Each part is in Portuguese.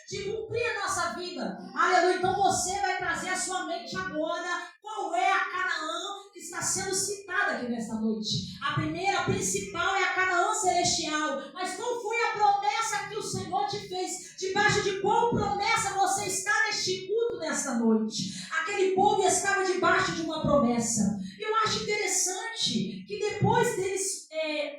de cumprir a nossa vida. Aleluia. Então você vai trazer à sua mente agora qual é a Canaã que está sendo citada aqui nesta noite. A primeira, a principal, é a Canaã celestial. Mas qual foi a promessa que o Senhor te fez? Debaixo de qual promessa você está neste culto nesta noite? Aquele povo estava debaixo de uma promessa. Eu acho interessante que depois deles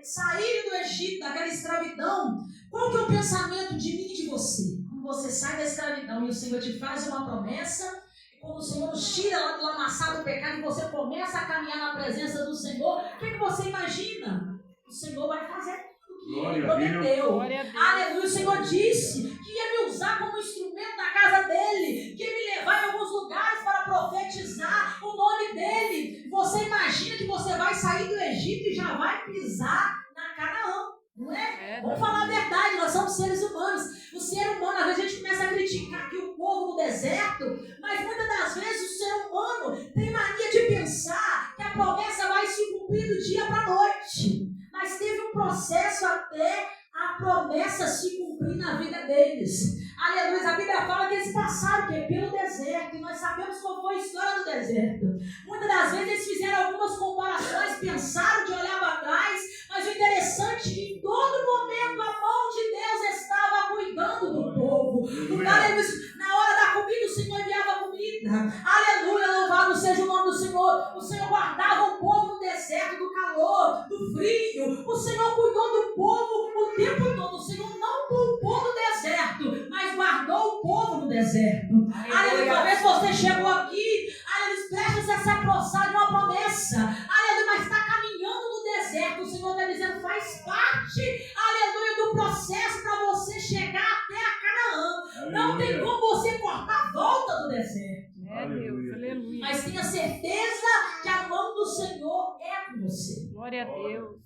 saírem do Egito, daquela escravidão, qual que é o pensamento de mim e de você? Quando você sai da escravidão e o Senhor te faz uma promessa, e quando o Senhor nos tira lá do lamaçal do pecado e você começa a caminhar na presença do Senhor, o que você imagina? O Senhor vai fazer tudo que Ele prometeu. Aleluia, o Senhor disse que ia me usar como instrumento na casa dEle, que ia me levar em alguns lugares para profetizar o nome dEle. Você imagina que você vai sair do Egito e já vai pisar na Canaã, não é? Vamos falar a verdade, nós somos seres humanos. O ser humano, às vezes a gente começa a criticar aqui o povo no deserto, mas muitas das vezes o ser humano tem mania de pensar que a promessa vai se cumprir do dia para a noite. Mas teve um processo até a promessa se cumprir na vida deles. Aleluia, a Bíblia fala que eles passaram pelo deserto, e nós sabemos qual foi a história do deserto. Muitas das vezes eles fizeram algumas comparações, pensaram de olhar para trás, mas o interessante é que em todo momento a mão de Deus estava cuidando do povo. Na hora da comida o Senhor enviava comida. Aleluia, louvado seja o nome do Senhor. O Senhor guardava o povo no deserto, do calor, do frio. O Senhor cuidou do povo o tempo todo. O Senhor não poupou no deserto, mas guardou o povo no deserto. Aleluia, talvez você chegou aqui, aleluia, prestes a se aproximar de uma promessa. Aleluia, mas está caminhando no deserto. O Senhor está dizendo, faz parte, aleluia, do processo para você chegar até a Canaã. Aleluia. Não tem como você cortar a volta do deserto. Deus, aleluia. Mas tenha certeza que a mão do Senhor é com você. Glória a Deus.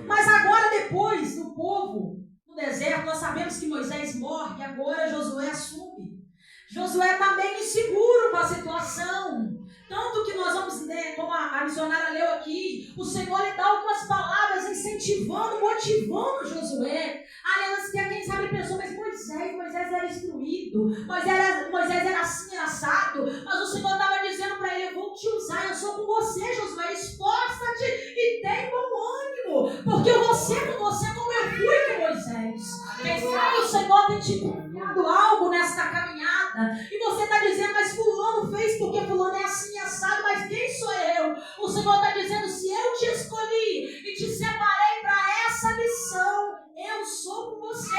Mas agora, depois do povo no deserto, nós sabemos que Moisés morre e agora Josué assume. Josué está bem inseguro com a situação. Tanto que nós vamos, como a missionária leu aqui, o Senhor lhe dá algumas palavras incentivando, motivando Josué. Aliás, que quem sabe pensou, mas Moisés era instruído, Moisés era assim, assado, mas o Senhor estava dizendo para ele, eu vou te usar, eu sou com você, Josué, esforça-te e tem bom ânimo, porque eu vou ser com você como eu fui com Moisés. Quem sabe o Senhor tem te confiado algo nesta caminhada, e você está dizendo, mas fulano fez porque fulano é assim, assado, mas quem sou eu? O Senhor está dizendo, se eu te escolhi e te separei para essa missão, eu sou com você.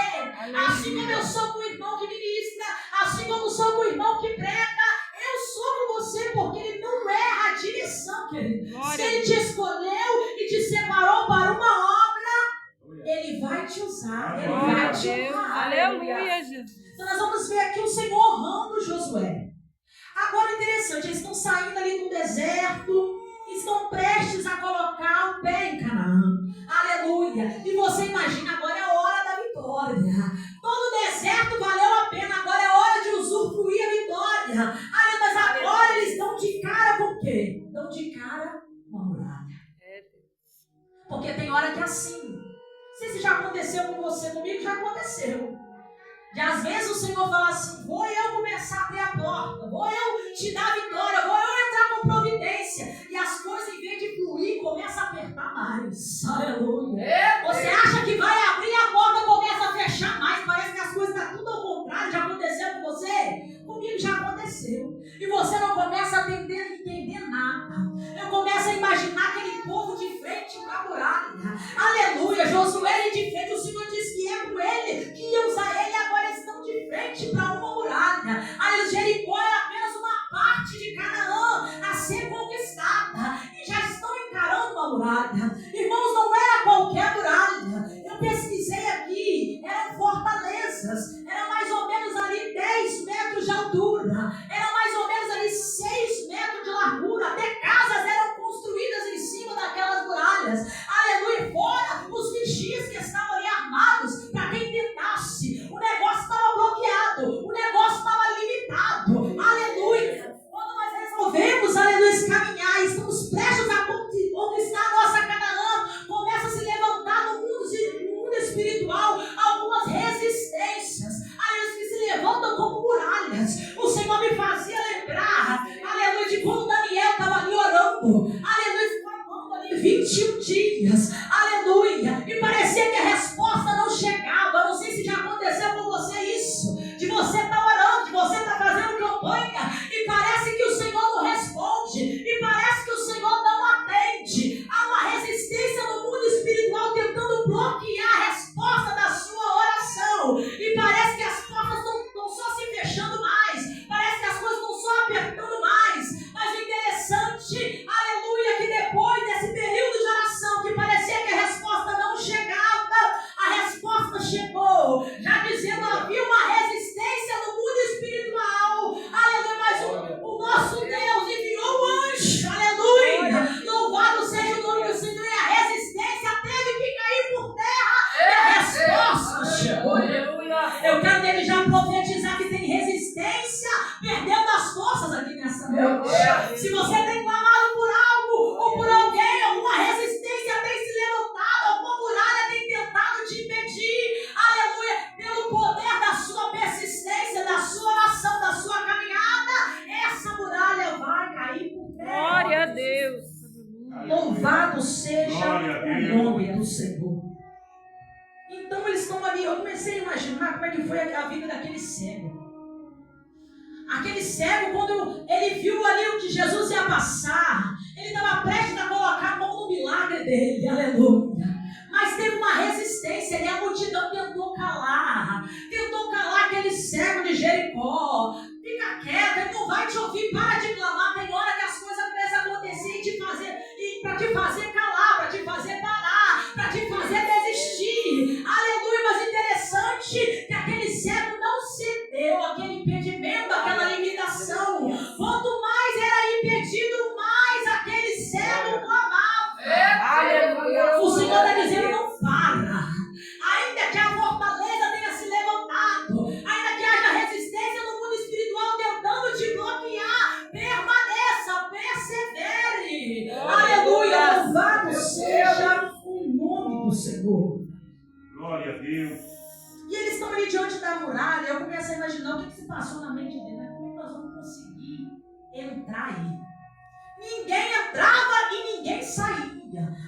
Assim como eu sou com o irmão que ministra, assim como eu sou com o irmão que prega, eu sou com você, porque ele não erra a direção, querido. Se ele te escolheu e te separou para uma obra, ele vai te usar, ele vai te honrar. Aleluia, Jesus. Então nós vamos ver aqui o Senhor honrando Josué. Agora interessante, eles estão saindo ali do deserto, estão prestes a colocar o pé em Canaã. Aleluia. E você imagina, agora é a hora da vitória. Todo deserto valeu a pena, agora é hora de usufruir a vitória. Aleluia, mas agora eles estão de cara com o quê? Estão de cara com a muralha. Porque tem hora que é assim. Não sei se já aconteceu com você, comigo já aconteceu. E às vezes o Senhor fala assim, vou eu começar a abrir a porta, vou eu te dar a vitória, vou eu entrar com providência. E as coisas, em vez de fluir, começam a apertar mais. Aleluia. Você acha que vai abrir a porta, começa a fechar mais. Parece que as coisas estão tudo ao contrário. Já aconteceu com você? Comigo já aconteceu. E você não começa a entender nada. Eu começo a imaginar aquele povo de frente para a muralha. Aleluia. Josué de frente, o Senhor disse que é com ele, que ia usar ele, agora eles estão de frente para uma muralha. Aí Jericó era apenas uma parte de Canaã a ser conquistada. E já estão encarando uma muralha. Irmãos, não era qualquer muralha. Eu pesquisei aqui, eram fortalezas. Era mais ou menos ali 10 metros de altura. Era mais ou menos ali 6 metros de largura. Até casas eram construídas em cima daquelas muralhas. Aleluia, fora os vigias que estavam ali armados para quem tentasse. O negócio estava bloqueado, o negócio estava limitado. Aleluia. Quando nós resolvemos, aleluia, caminhar, estamos prestes a conquistar a nossa Canaã, começa a se levantar no mundo espiritual algumas resistências. chegou e parece que as portas estão só se fechando mais, parece que as coisas estão só apertando mais, mas o interessante, aleluia, que depois desse período de oração que parecia que a resposta não chegava, a resposta chegou, já dizendo havia uma resistência no mundo espiritual, aleluia, mas o nosso Deus enviou o anjo, aleluia, louvado seja o nome do Senhor, e a resistência teve que cair por terra, e a resposta chegou. Eu quero desde já profetizar que tem resistência perdendo as forças aqui nessa noite. Se você tem clamado por algo ou por alguém, alguma resistência tem se levantado, alguma muralha tem tentado te impedir, aleluia, pelo poder da sua persistência, da sua oração, da sua caminhada, essa muralha vai cair por terra. Glória a Deus. Louvado seja o nome do Senhor. Então eles estão ali, eu comecei a imaginar como é que foi a vida daquele cego. Aquele cego, quando ele viu ali o que Jesus ia passar, ele estava prestes a colocar a mão no milagre dele, aleluia. Mas teve uma resistência ali, a multidão tentou calar aquele cego de Jericó. Fica quieto, ele não vai te ouvir, para de clamar, tem hora que as coisas começam a acontecer e para te fazer calar, para te fazer parar, para te fazer desistir. Aleluia, mas interessante que aquele cego não cedeu àquele impedimento, àquela limitação. Quanto mais era impedido, mais aquele cego clamava. Aleluia. O Senhor está dizendo, não para. Ainda que a fortaleza tenha se levantado, ainda que haja resistência no mundo espiritual tentando te bloquear, permaneça, persevere. Aleluia, louvado seja o nome do Senhor. Glória a Deus. E eles estão ali diante da muralha. Eu começo a imaginar o que se passou na mente dele, né? Como é que nós vamos conseguir entrar aí? Ninguém entrava e ninguém saía.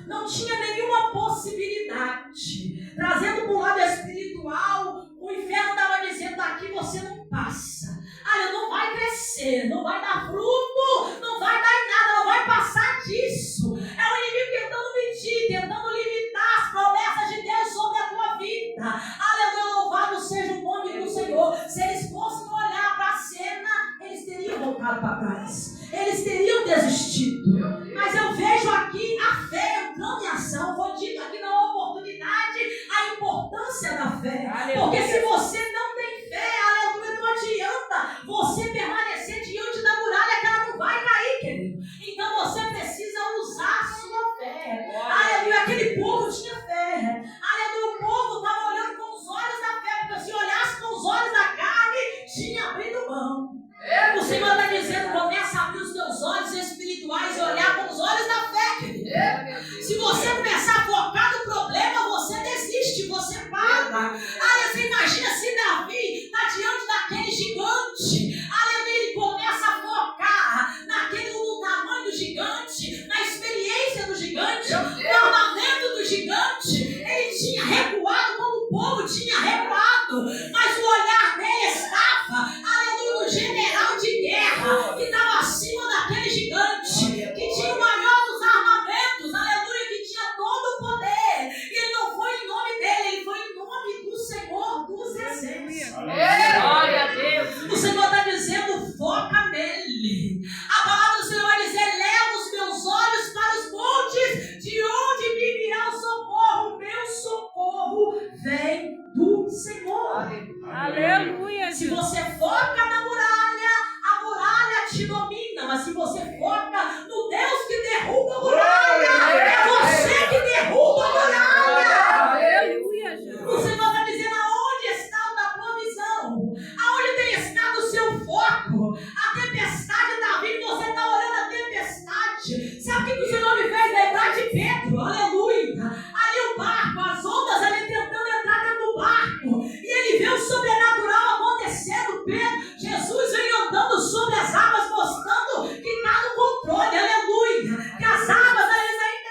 Não tinha nenhuma possibilidade. Trazendo para o lado espiritual, o inferno estava dizendo, daqui você não passa. Olha, não vai crescer, não vai dar fruto, não vai dar em nada, não vai passar disso. É o inimigo tentando mentir, tentando limitar as promessas de Deus sobre a tua vida. Aleluia, louvado seja o nome do Senhor. Se eles fossem olhar para a cena, eles teriam voltado para trás. Eles teriam desistido. Mas eu vejo aqui a fé entrando em ação. Foi dito aqui na oportunidade a importância da fé. Porque se você não tem fé, aleluia, não adianta você permanecer diante da muralha que ela não vai cair, querido. Então você precisa usar a sua fé. Aleluia, aquele povo tinha fé. Aleluia, o povo estava olhando com os olhos da fé. Porque se olhasse com os olhos da carne, tinha abrido mão. O Senhor está dizendo, começa a abrir os teus olhos espirituais e olhar com os olhos da fé, querido. Se você começar a focar no problema, você desiste, você para. Olha, você imagina se Davi está diante daquele gigante. Aleluia, ele começa a focar no tamanho do gigante, na experiência do gigante, no armamento do gigante. Ele tinha recuado como o povo tinha recuado, mas o olhar dele estava, aleluia, no general de guerra que estava acima daquele gigante, que tinha o maior dos armamentos, aleluia, que tinha todo o poder. E ele não foi em nome dele, ele foi em nome do Senhor dos Exércitos. Glória a Deus. O Senhor está dizendo, foca nele. A palavra do Senhor vai dizer, leva os meus olhos para os montes, de onde me virá o socorro. Meu socorro vem do Senhor. Aleluia. Se você foca na muralha, a muralha te domina. Mas se você foca no Deus que derruba a muralha, é você que derruba a muralha. Aleluia, Jesus. O Senhor está dizendo, aonde está a tua visão? Aonde tem estado o seu foco? A tempestade está vindo, você está olhando a tempestade. Sabe o que o Senhor me fez lembrar de Pedro? Aleluia. Ali o barco, as ondas ali tentando entrar dentro do barco. E ele vê o sobrenatural acontecendo. Pedro, Jesus vem andando sobre as águas, mostrando que está no controle. Aleluia. Que as águas, eles ainda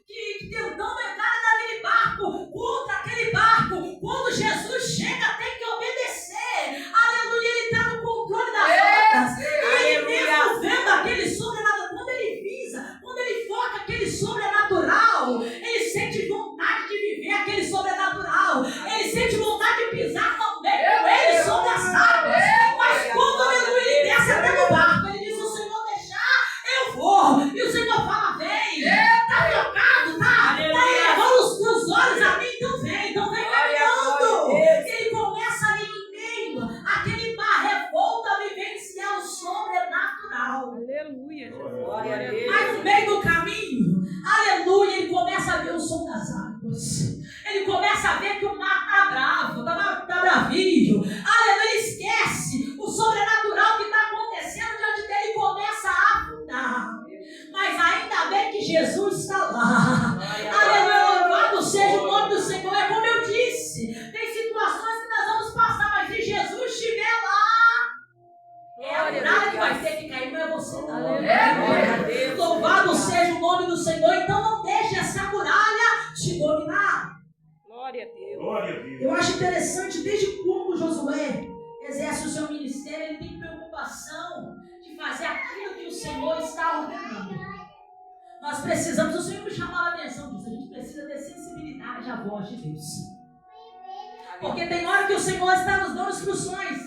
que tentando entrar naquele barco, contra aquele barco. Quando Jesus chega, tem que obedecer. Aleluia, ele está no controle das ondas. E ele mesmo vendo aquele sobrenatural, quando ele foca aquele sobrenatural, ele sente vontade de viver aquele sobrenatural. Ele sente vontade de pisar na filho. Aleluia, ele esquece o sobrenatural que está acontecendo diante dele e começa a afundar. Mas ainda bem que Jesus está lá. Aleluia, louvado seja o nome do Senhor. É como eu disse, tem situações que nós vamos passar, mas se Jesus estiver lá, é a muralha que vai ter que cair, não é você não. Louvado seja o nome do Senhor. Então não deixe essa muralha te dominar. Glória a Deus. Glória a Deus. Eu acho interessante, desde quando Josué exerce o seu ministério, ele tem preocupação de fazer aquilo que o Senhor está ordenando. Nós precisamos, o Senhor me chamou a atenção disso, a gente precisa ter sensibilidade à voz de Deus. Porque tem hora que o Senhor está nos dando instruções,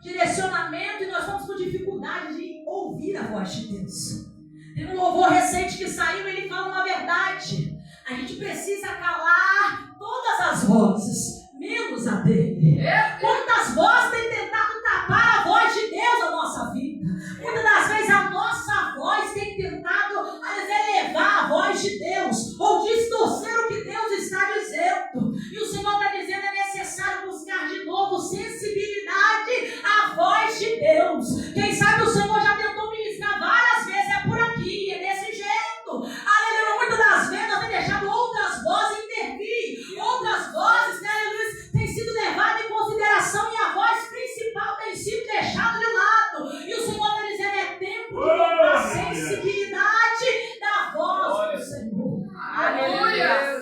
direcionamento, e nós estamos com dificuldade de ouvir a voz de Deus. Tem um louvor recente que saiu e ele fala uma verdade. A gente precisa calar todas as vozes, menos a dele. Quantas vozes têm tentado tapar a voz de Deus na nossa vida? Muitas das vezes a nossa voz tem tentado elevar a voz de Deus ou distorcer o que Deus está dizendo. E o Senhor está dizendo, é necessário buscar de novo sensibilidade à voz de Deus. Quem sabe o Senhor já tentou ministrar várias vezes, é por aqui, é desse jeito. Aleluia, muitas das vezes nós temos deixado outras vozes intervir, outras vozes, né, aleluia, têm sido levadas em consideração e a voz principal tem sido deixada de lado. E o Senhor está dizendo, é tempo de botar a sensibilidade da voz do Senhor. Aleluia.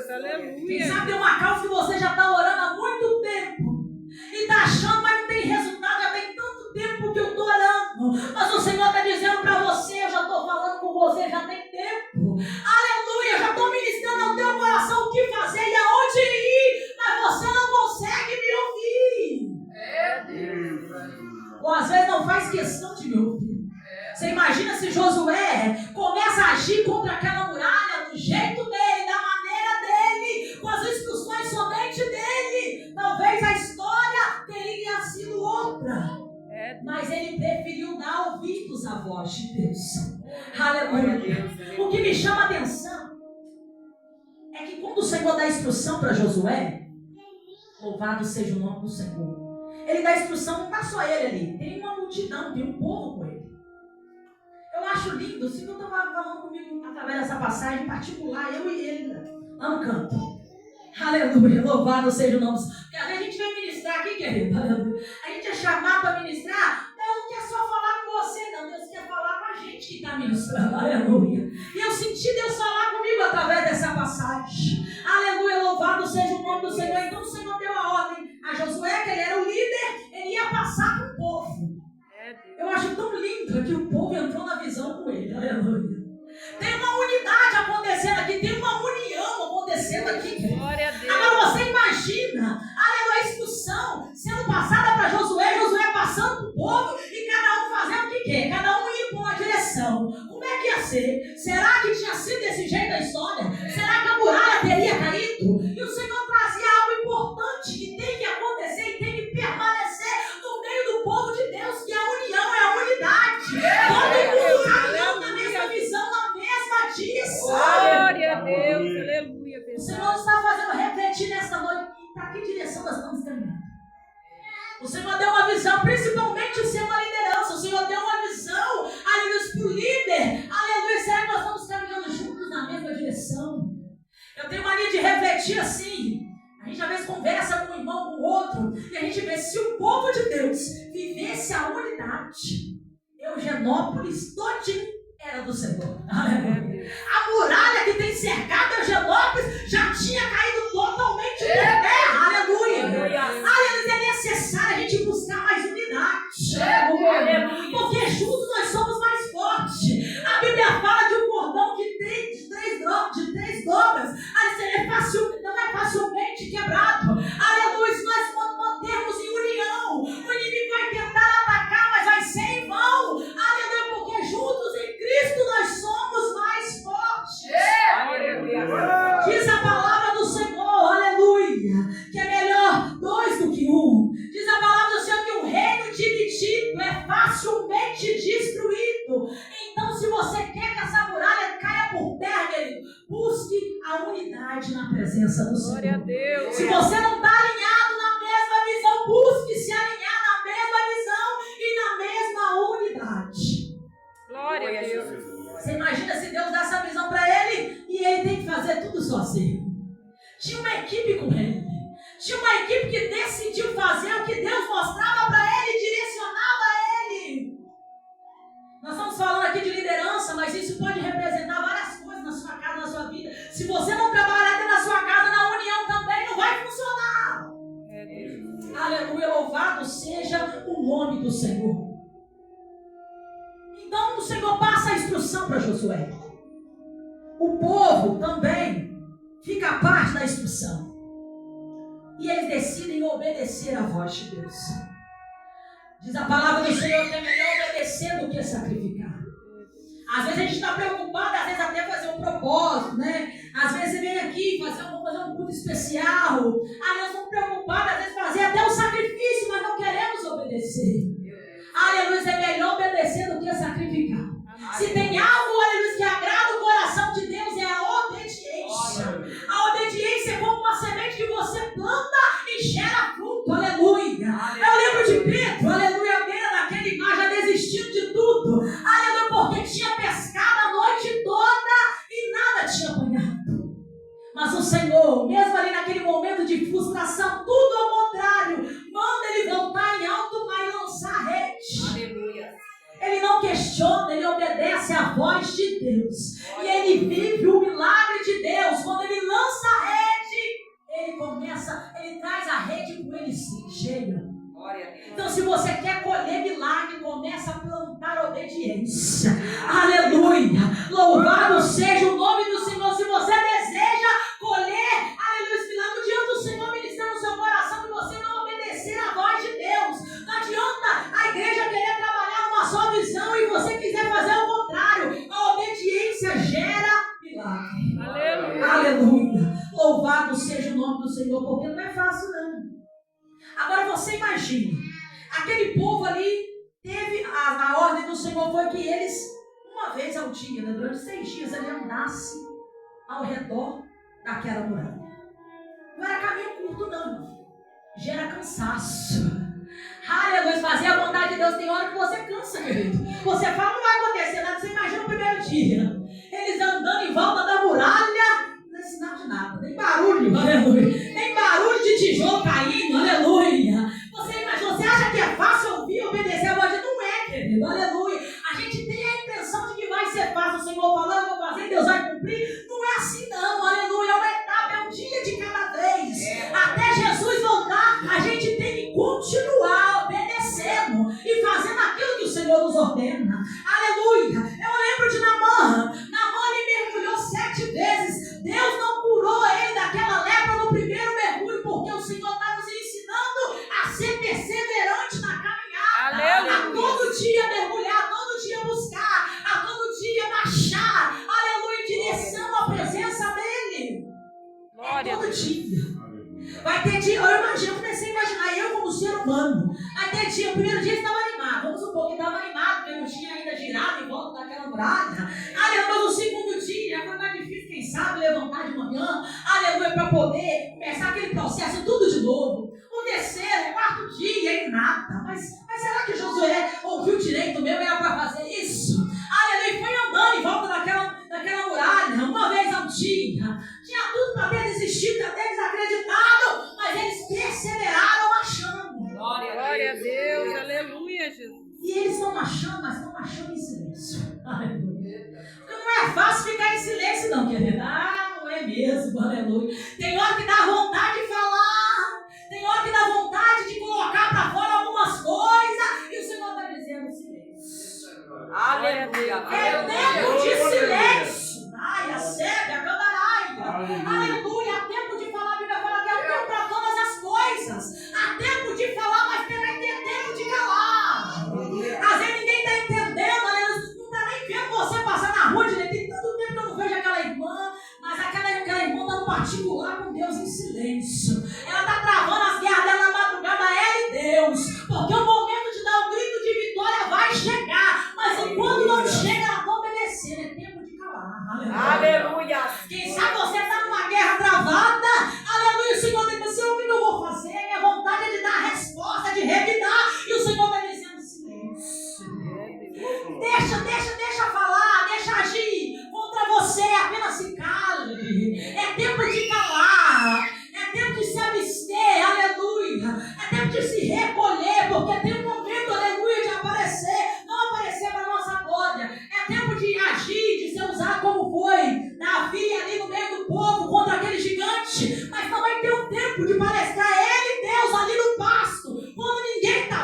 Quem sabe tem uma causa que você já está orando há muito tempo e está achando, mas não tem resultado, já tem tanto tempo que eu estou orando, mas o Senhor está dizendo para você, eu já estou falando com você, já tem tempo. Aleluia, eu já estou ministrando ao teu coração o que fazer e aonde ir, mas você não consegue me ouvir. Ou às vezes não faz questão de me ouvir. Você imagina se Josué começa a agir contra aquela muralha do jeito dele, da maneira dele, com as instruções somente dele. Talvez a história teria sido outra. Mas ele preferiu dar ouvidos à voz de Deus. Aleluia. O que me chama a atenção é que quando o Senhor dá instrução para Josué, louvado seja o nome do Senhor, ele dá instrução, não está só ele ali, tem uma multidão, tem um povo com ele. Eu acho lindo, o Senhor estava falando comigo através dessa passagem particular, eu e ele lá no canto. Aleluia, louvado seja o nome do Senhor. Porque às vezes a gente vem ministrar aqui, querido, aleluia. A gente é chamado para ministrar, Deus não quer só falar com você, não, Deus quer falar com a gente que está ministrando, aleluia. E eu senti Deus falar comigo através dessa passagem. Aleluia, louvado seja o nome do Senhor. Então o Senhor deu a ordem a Josué, que ele era o líder, ele ia passar para o povo. Eu acho tão lindo que o povo entrou na visão com ele, aleluia. Tem uma unidade acontecendo aqui, tem uma união acontecendo aqui. Glória a Deus. Agora você imagina, aleluia, a instrução sendo passada para Josué, Josué passando para o povo e cada um fazendo o que quer, cada um indo para uma direção. Como é que ia ser? Será que tinha sido desse jeito a história? Será que a muralha teria caído? E o Senhor trazia algo importante que tem que acontecer e tem que permanecer no meio do povo de Deus, que a união é a unidade. Todo mundo caminhando na mesma visão, na mesma direção. Glória a Deus. Aleluia. O Senhor está fazendo refletir nesta noite para que direção nós estamos caminhando. O Senhor deu uma visão, principalmente o ser uma liderança. O Senhor deu uma visão, aleluia, para o líder. Aleluia, será que nós estamos caminhando juntos na mesma direção? Eu tenho mania de refletir assim. A gente às vezes conversa com um irmão, com o outro, e a gente vê se o povo de Deus vivesse a unidade. Eugenópolis todinho era do Senhor. Aleluia. A muralha que tem cercado Eugenópolis já tinha caído totalmente por terra. Aleluia. Aleluia. É necessário a gente buscar mais unidade. Aleluia. Porque juntos nós somos mais fortes. A Bíblia fala de um cordão que tem de três dobras. Não é facilmente quebrado. Aleluia. Se nós mantermos em união, o inimigo vai tentar atacar, mas vai ser em vão. Aleluia. Porque juntos em Cristo nós somos mais fortes. Aleluia. Diz a palavra do Senhor, aleluia, que é melhor dois do que um. Diz a palavra do Senhor que um reino dividido é facilmente destruído. Então, se você quer que essa muralha caia por terra, querido, busque a unidade na presença do Senhor. Glória a Deus. Se você não está alinhado na mesma visão, busque se alinhar seja o nome do Senhor. Então o Senhor passa a instrução para Josué. O povo também fica a parte da instrução. E eles decidem obedecer à voz de Deus. Diz a palavra do Senhor que é melhor obedecer do que sacrificar. Às vezes a gente está preocupado, às vezes até fazer um propósito, né? Às vezes você vem aqui, fazer um culto especial. Às vezes estamos preocupados, às vezes fazer até um sacrifício, mas não queremos obedecer. Aleluia, é melhor obedecer do que sacrificar. Se tem algo, aleluia, que agrada o coração de Deus, é a obediência. A obediência é como uma semente que você planta e gera fruto, aleluia. Eu lembro de Pedro, aleluia, à beira daquele mar, já desistindo de tudo, aleluia, porque tinha pescado a noite toda e nada tinha apanhado. Mas o Senhor, mesmo ali naquele momento de frustração, tudo ao contrário, manda ele voltar em alto mar e lançar a rede. Aleluia. Ele não questiona, ele obedece à voz de Deus. E ele vive o milagre de Deus. Quando ele lança a rede, ele traz a rede com ele cheia. Então, se você quer colher milagre, começa a plantar obediência. Aleluia! Louvado seja o nome do Senhor. Se você deseja colher, aleluia, esse milagre diante do Senhor, ministrar no seu coração e você não obedecer à voz de Deus. Não adianta a igreja querer trabalhar numa só visão e você quiser fazer o contrário. A obediência gera milagre. Aleluia. Aleluia! Louvado seja o nome do Senhor, porque não é fácil, não. Agora você imagina, aquele povo ali teve, a ordem do Senhor foi que eles, uma vez ao dia, né, durante 6 dias, ali andassem ao redor daquela muralha. Não era caminho curto, não. Gera cansaço. Aleluia, fazer a vontade de Deus tem hora que você cansa, querido. Você fala, não vai acontecer nada, você imagina o primeiro dia. Eles andando em volta da muralha, não é sinal de nada, nem barulho, aleluia. Nem barulho de tijolo caindo, aleluia. Você acha que é fácil ouvir e obedecer a voz de Deus? Não é, querido, aleluia. A gente tem a impressão de que vai ser fácil, o Senhor falando, eu vou fazer, Deus vai cumprir. Não é assim não, aleluia. É uma etapa, é um dia de cada vez. Até Jesus voltar, a gente tem que continuar obedecendo e fazendo aquilo que o Senhor nos ordena. Aleluia. Eu lembro de Naamã. Naamã ele mergulhou 7 vezes. Deus não curou ele daquela lepra no primeiro mergulho, porque o Senhor está nos ensinando a ser perseverante na caminhada. Aleluia. A todo dia mergulhar, a todo dia buscar, a todo dia baixar, aleluia, em direção à presença dele. Glória a Todo Deus. dia. Vai ter dia, eu comecei a imaginar, eu como ser humano, vai ter dia, o primeiro dia estava animado, vamos supor que estava animado, porque não tinha ainda girado em volta daquela muralha. Aleluia, mas o segundo dia foi mais difícil, quem sabe, levantar de manhã, aleluia, para poder começar aquele processo tudo de novo. O terceiro, o quarto dia, e nada. Mas será que Josué ouviu direito mesmo? Era para fazer isso? Aleluia, foi andando em volta daquela muralha, uma vez ao dia. Tinha tudo para ter desistido, para ter desacreditado, mas eles perseveraram achando. Glória a Deus. Aleluia, Jesus. E eles estão achando, mas estão achando em silêncio. Aleluia. Porque não é fácil ficar em silêncio, não, querido. Não é mesmo, aleluia. Tem hora que dá vontade de falar, tem hora que dá vontade de colocar para fora algumas coisas, e o Senhor está dizendo silêncio. Aleluia. É tempo de silêncio. Ai, a cega, a candaraia. Aleluia. Há tempo de falar, a Bíblia fala que há tempo para todas as coisas. Há tempo de falar, mas também tem tempo de calar. Às vezes ninguém está entendendo, aleluia. Não está nem vendo você passar na rua direito. Tem tanto tempo que eu não vejo aquela irmã, mas aquela irmã está no particular com Deus em silêncio.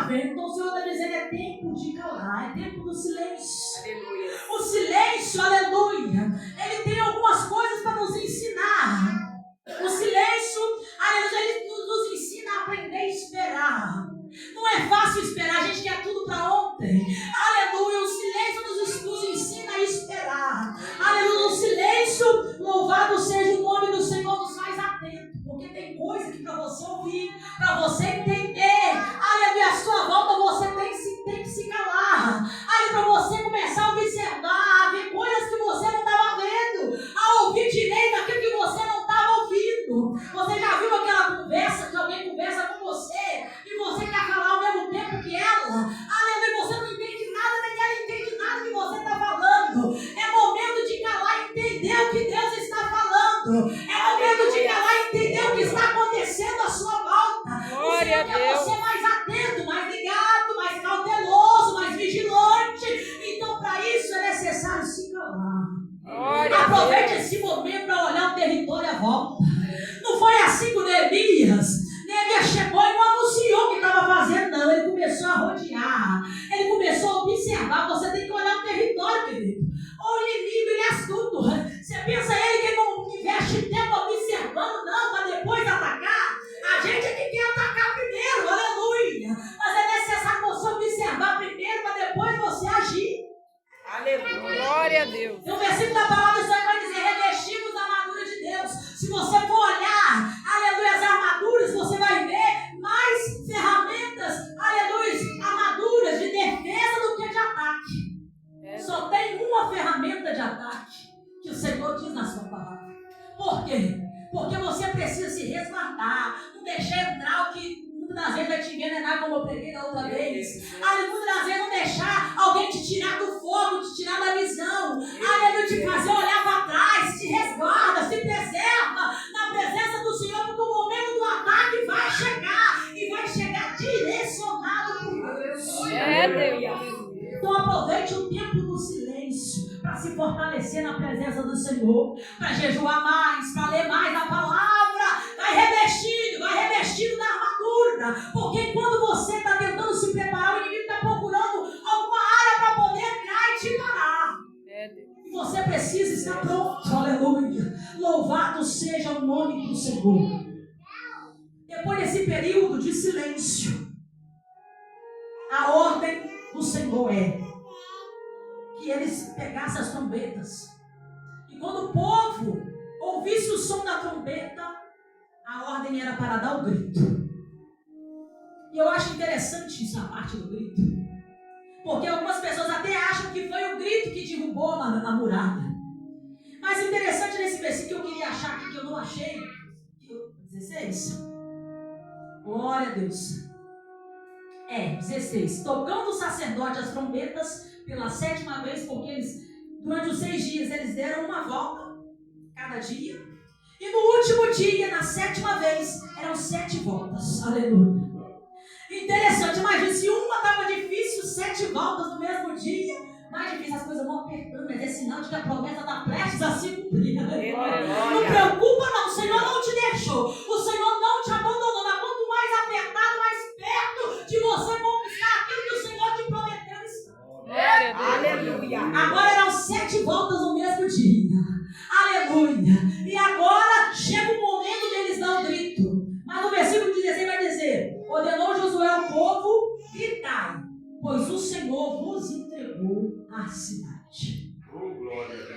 vendo. Então o Senhor está dizendo, é tempo de calar, é tempo do silêncio. Aleluia. O silêncio, aleluia, ele tem algumas coisas para nos ensinar. O silêncio, aleluia, ele nos ensina a aprender a esperar. Não é fácil esperar, a gente quer tudo para ontem. Aleluia, o silêncio nos ensina a esperar. Aleluia, o silêncio, louvado seja o nome do Senhor, nos faz atentos. Porque tem coisa que para você ouvir, para você entender, aleluia, a sua volta você tem que se calar. Aleluia, para você começar a observar, a ver coisas que você não estava vendo, a ouvir direito aquilo que você não estava ouvindo. Você já viu aquela conversa que alguém conversa com você e você quer falar ao mesmo tempo que ela? Aleluia, você não entende nada, nem ela entende nada que você está falando. É momento de calar e entender o que Deus está falando. É momento de calar e entender o que está acontecendo à sua volta. Glória a Quer Deus. você mais atento, mais ligado, mais cauteloso, mais vigilante. Então, para isso é necessário se calar. Glória a Aproveite Deus. esse momento para olhar o território à volta. Não foi assim com Neemias. Neemias chegou e não anunciou o que estava fazendo, não. Ele começou a rodear. Ele começou a observar. Você tem que olhar o território, querido. O inimigo, ele é astuto. Você pensa ele que ele não investe tempo observando, não, para depois atacar. A gente é que quer atacar primeiro, aleluia. Mas é necessário você observar primeiro para depois você agir. Aleluia. Glória a Deus. No versículo da palavra, o Senhor vai dizer, revestimos da armadura de Deus. Se você for olhar, aleluia, as armaduras, você vai ver mais ferramentas, aleluia, armaduras de defesa do que de ataque. Só tem uma ferramenta de ataque que o Senhor diz na sua palavra. Por quê? Porque você precisa se resguardar, não deixar entrar o que muitas das vezes vai te envenenar, como eu preguei da outra vez. Aleluia, muitas das vezes não deixar alguém te tirar do fogo, te tirar da visão. Aleluia, te fazer olhar para trás, te resguarda, se preserva na presença do Senhor, porque o momento do ataque vai chegar e vai chegar direcionado por Deus. Deus. Então aproveite o tempo do silêncio para se fortalecer na presença do Senhor, para jejuar mais, para ler mais a palavra. Vai revestido da armadura, porque quando você está tentando se preparar, o inimigo está procurando alguma área para poder entrar e te parar. E você precisa estar pronto, aleluia. Louvado seja o nome do Senhor. Depois desse período de silêncio, a ordem do Senhor é que eles pegassem as trombetas. E quando o povo ouvisse o som da trombeta, a ordem era para dar o grito. E eu acho interessante essa parte do grito, porque algumas pessoas até acham que foi o grito que derrubou a muralha. Mas o interessante nesse versículo que eu queria achar aqui, que eu não achei, 16. Glória a Deus. 16. Tocando o sacerdote as trombetas pela 7ª vez, porque eles, durante os 6 dias, eles deram uma volta cada dia. E no último dia, na 7ª vez, eram 7 voltas. Aleluia. Interessante, imagina, se uma estava difícil, 7 voltas no mesmo dia, mais difícil, as coisas vão apertando, mas é sinal de que a promessa está prestes a se cumprir. Não preocupa não, o Senhor não te deixou, o Senhor não te abandonou, mas quanto mais apertado, mais perto de você conquistar aquilo que o Senhor te prometeu está. Aleluia. Agora eram 7 voltas no mesmo dia. Aleluia. E agora chega o momento deles dar o grito. Mas no versículo 16 vai dizer: ordenou Josué ao povo, gritai, pois o Senhor vos entregou a cidade.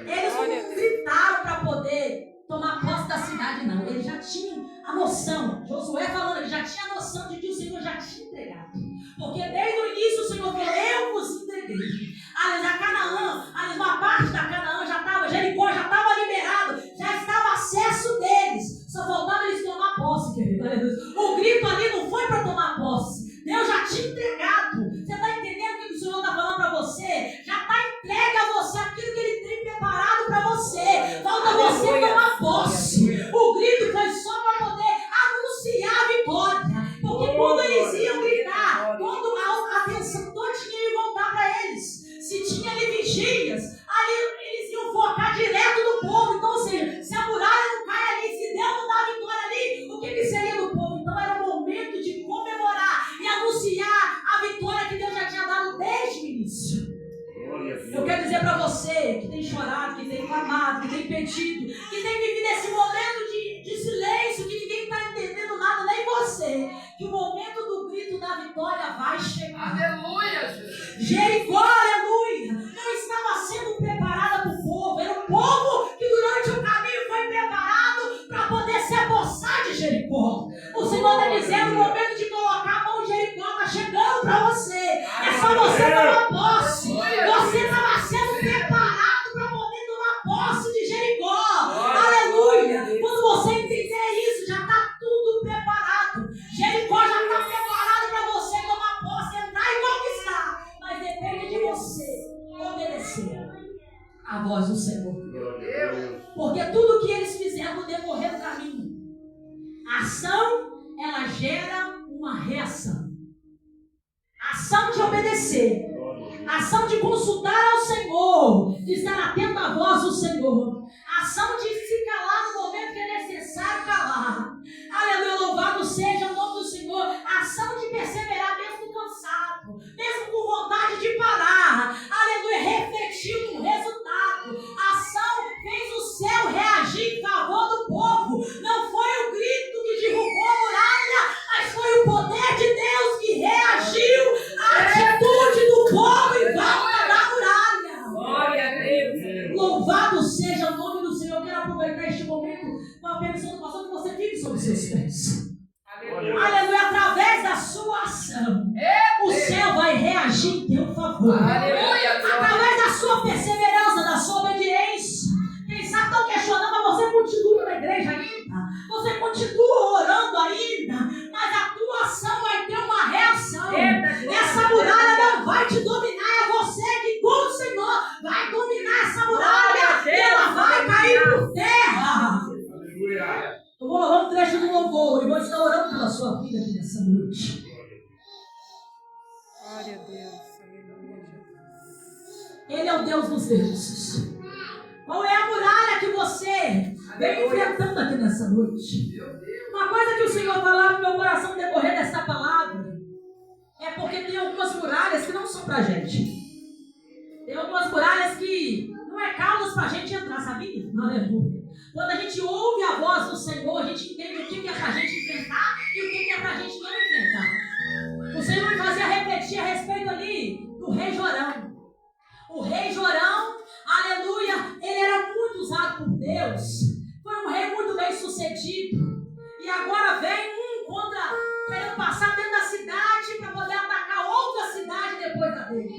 Eles não gritaram para poder tomar posse da cidade, não. Eles já tinham a noção. Josué falando, ele já tinha a noção de que o Senhor já tinha entregado. Porque desde o início o Senhor falou: eu vos entreguei. Aliás, a Canaã, aliás, uma parte da Canaã já estava, Jericó já estava liberado, já estava acesso deles. Só faltava eles tomar posse, querido. O grito ali não foi para tomar posse. Deus já tinha entregado. Você está entendendo o que o Senhor está falando para você? Já está entregue a você aquilo que Ele tem preparado para você. Falta você tomar posse. O grito foi só para poder anunciar a vitória. Porque quando eles iam gritar, toda a atenção toda ia voltar para eles. chorado, que tem clamado, que tem pedido, que tem vivido esse momento de silêncio, que ninguém está entendendo nada, nem você, que o momento do grito da vitória vai chegar. Aleluia, Jesus. Jericó, aleluia, não estava sendo preparada para o povo, era o povo que durante o caminho foi preparado para poder se apossar de Jericó. O Senhor está dizendo, o momento de colocar a mão em Jericó está chegando para você. É só você tomar posse. Você estava sendo preparado para poder tomar posse de Jericó. Aleluia. Quando você entender isso, já está tudo preparado. Jericó já está preparado para você tomar posse, entrar e conquistar. Mas depende de você obedecer a voz do Senhor. Porque tudo que eles fizeram no decorrer do caminho, a ação, ela gera uma reação. A ação de obedecer, a ação de consultar ao Senhor, de estar atento à voz do Senhor, a ação de se calar no momento que é necessário calar. Aleluia, louvado seja o nome do Senhor. A ação de perseverar mesmo cansado, mesmo com vontade de parar. Aleluia, refletiu no resultado. A ação fez o céu reagir em favor do povo. Não foi o grito que derrubou a muralha, mas foi o poder de Deus que reagiu à atitude do povo em volta da muralha. Glória a Deus. Louvado seja o nome do Senhor. Eu quero aproveitar este momento com a permissão do pastor que você fique sobre seus pés. Aleluia. Aleluia, através da sua ação, o céu vai reagir em teu favor. Aleluia. Através da sua perseverança, da sua obediência. Quem sabe estão questionando, mas você continua na igreja ainda. Você continua orando ainda. Mas a tua ação vai ter uma reação. Essa muralha não vai te dominar. É você que com o Senhor vai dominar essa muralha. E ela vai cair por terra. Aleluia. Eu vou louvar um trecho do louvor e vou estar orando pela sua vida aqui nessa noite. Glória a Deus. Aleluia, Jesus. Ele é o Deus dos deuses. Qual é a muralha que você vem enfrentando aqui nessa noite? Uma coisa que o Senhor falava no meu coração no decorrer dessa palavra é porque tem algumas muralhas que não são pra gente. Tem algumas muralhas que não é causa pra gente entrar, sabia? Aleluia. Quando a gente ouve a voz do Senhor, a gente entende o que é pra gente enfrentar e o que é pra gente não enfrentar. O Senhor me fazia refletir a respeito ali do rei Jorão. O rei Jorão, aleluia, ele era muito usado por Deus. Foi um rei muito bem sucedido. E agora vem querendo passar dentro da cidade para poder atacar outra cidade depois da dele.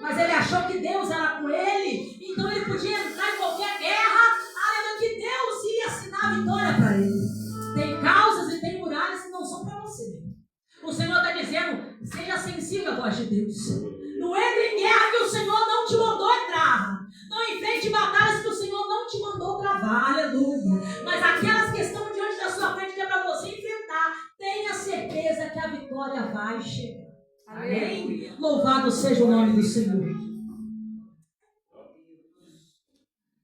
Mas ele achou que Deus era com ele, então ele podia entrar em qualquer guerra, aleluia, que Deus ia assinar a vitória para ele. Tem causas e tem muralhas que não são para você. O Senhor está dizendo, seja sensível à voz de Deus. Não entre em guerra que o Senhor não te mandou entrar. Não enfrente batalhas que o Senhor não te mandou travar. Aleluia. Mas aquelas que estão diante da sua frente que é para você enfrentar, tenha certeza que a vitória vai chegar. Amém? Louvado seja o nome do Senhor.